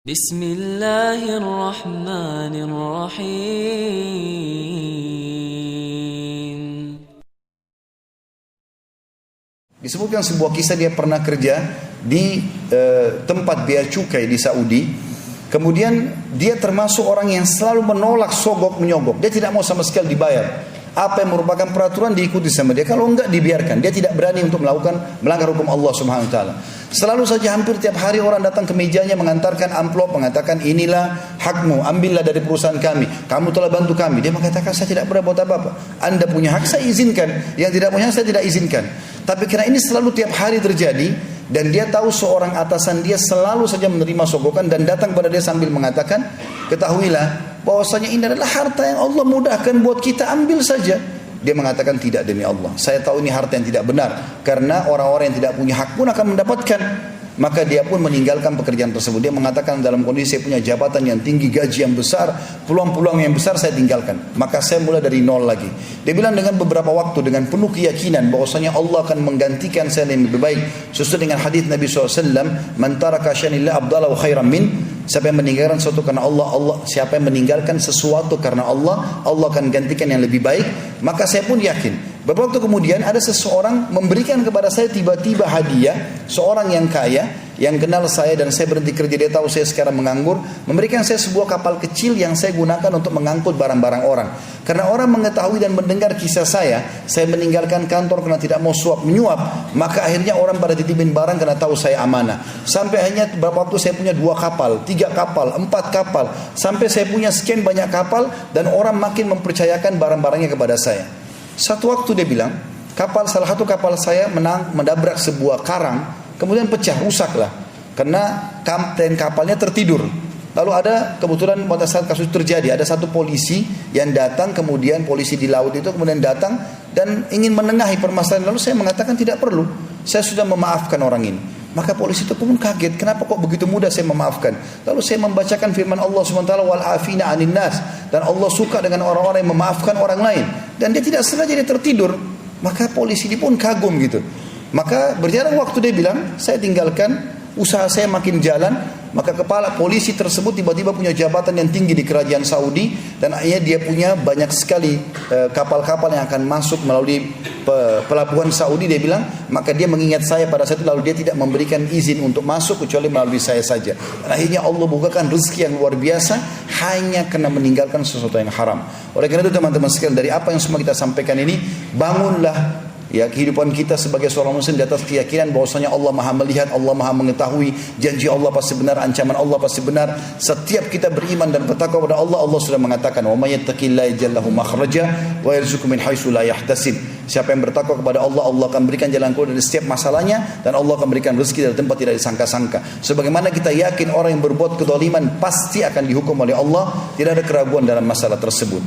Bismillahirrahmanirrahim. Disebutkan sebuah kisah dia pernah kerja di tempat bea cukai di Saudi. Kemudian dia termasuk orang yang selalu menolak sogok menyogok. Dia tidak mau sama sekali dibayar. Apa yang merupakan peraturan diikuti sama dia. Kalau enggak dibiarkan. Dia tidak berani untuk melanggar hukum Allah Subhanahu Wa Taala. Selalu saja hampir tiap hari orang datang ke mejanya mengantarkan amplop, mengatakan inilah hakmu, ambillah dari perusahaan kami. Kamu telah bantu kami. Dia mengatakan saya tidak pernah buat apa-apa. Anda punya hak saya izinkan, yang tidak punya hak saya tidak izinkan. Tapi karena ini selalu tiap hari terjadi dan dia tahu seorang atasan dia selalu saja menerima sogokan dan datang kepada dia sambil mengatakan, ketahuilah bahwasanya ini adalah harta yang Allah mudahkan buat kita, ambil saja. Dia mengatakan tidak, demi Allah, saya tahu ini harta yang tidak benar, karena orang-orang yang tidak punya hak pun akan mendapatkan. Maka dia pun meninggalkan pekerjaan tersebut. Dia mengatakan dalam kondisi saya punya jabatan yang tinggi, gaji yang besar, peluang-peluang yang besar, saya tinggalkan. Maka saya mulai dari nol lagi. Dia bilang dengan beberapa waktu, dengan penuh keyakinan bahwasanya Allah akan menggantikan saya yang lebih baik. Sesuai dengan hadis Nabi SAW, man taraka syanillah abdalahu khairan min. Siapa yang meninggalkan sesuatu karena Allah, siapa yang meninggalkan sesuatu karena Allah, Allah akan gantikan yang lebih baik. Maka saya pun yakin. Beberapa waktu kemudian ada seseorang memberikan kepada saya tiba-tiba hadiah, seorang yang kaya, yang kenal saya dan saya berhenti kerja, dia tahu saya sekarang menganggur, memberikan saya sebuah kapal kecil yang saya gunakan untuk mengangkut barang-barang orang. Karena orang mengetahui dan mendengar kisah saya meninggalkan kantor karena tidak mau suap menyuap, maka akhirnya orang pada titipin barang karena tahu saya amanah. Sampai akhirnya beberapa waktu saya punya 2 kapal, 3 kapal, 4 kapal, sampai saya punya sekian banyak kapal dan orang makin mempercayakan barang-barangnya kepada saya. Satu waktu dia bilang, salah satu kapal saya mendabrak sebuah karang, kemudian pecah, rusak lah, karena kapten kapalnya tertidur. Lalu ada kebetulan pada saat kasus terjadi, ada satu polisi yang datang, kemudian polisi di laut itu kemudian datang dan ingin menengahi permasalahan. Lalu saya mengatakan tidak perlu, saya sudah memaafkan orang ini. Maka polisi itu pun kaget, kenapa kok begitu mudah saya memaafkan. Lalu saya membacakan firman Allah SWT, wal afina anin nas, dan Allah suka dengan orang-orang yang memaafkan orang lain. Dan dia tidak sengaja dia tertidur. Maka polisi ini pun kagum gitu. Maka berjalan waktu dia bilang, saya tinggalkan, usaha saya makin jalan. Maka kepala polisi tersebut tiba-tiba punya jabatan yang tinggi di kerajaan Saudi, dan akhirnya dia punya banyak sekali kapal-kapal yang akan masuk melalui pelabuhan Saudi. Dia bilang, maka dia mengingat saya pada saat itu, lalu dia tidak memberikan izin untuk masuk kecuali melalui saya saja. Dan akhirnya Allah bukakan rezeki yang luar biasa hanya karena meninggalkan sesuatu yang haram. Oleh karena itu teman-teman sekalian, dari apa yang semua kita sampaikan ini, bangunlah ya kehidupan kita sebagai seorang muslim di atas keyakinan bahwasanya Allah Maha melihat, Allah Maha mengetahui, janji Allah pasti benar, ancaman Allah pasti benar. Setiap kita beriman dan bertakwa kepada Allah, Allah sudah mengatakan, "Wa may yattaqillaha yaj'al lahu makhraja wa yarzuqhu min haitsu la yahtasib." Siapa yang bertakwa kepada Allah, Allah akan berikan jalan keluar dari setiap masalahnya, dan Allah akan berikan rezeki dari tempat tidak disangka-sangka. Sebagaimana kita yakin orang yang berbuat kezaliman pasti akan dihukum oleh Allah, tidak ada keraguan dalam masalah tersebut.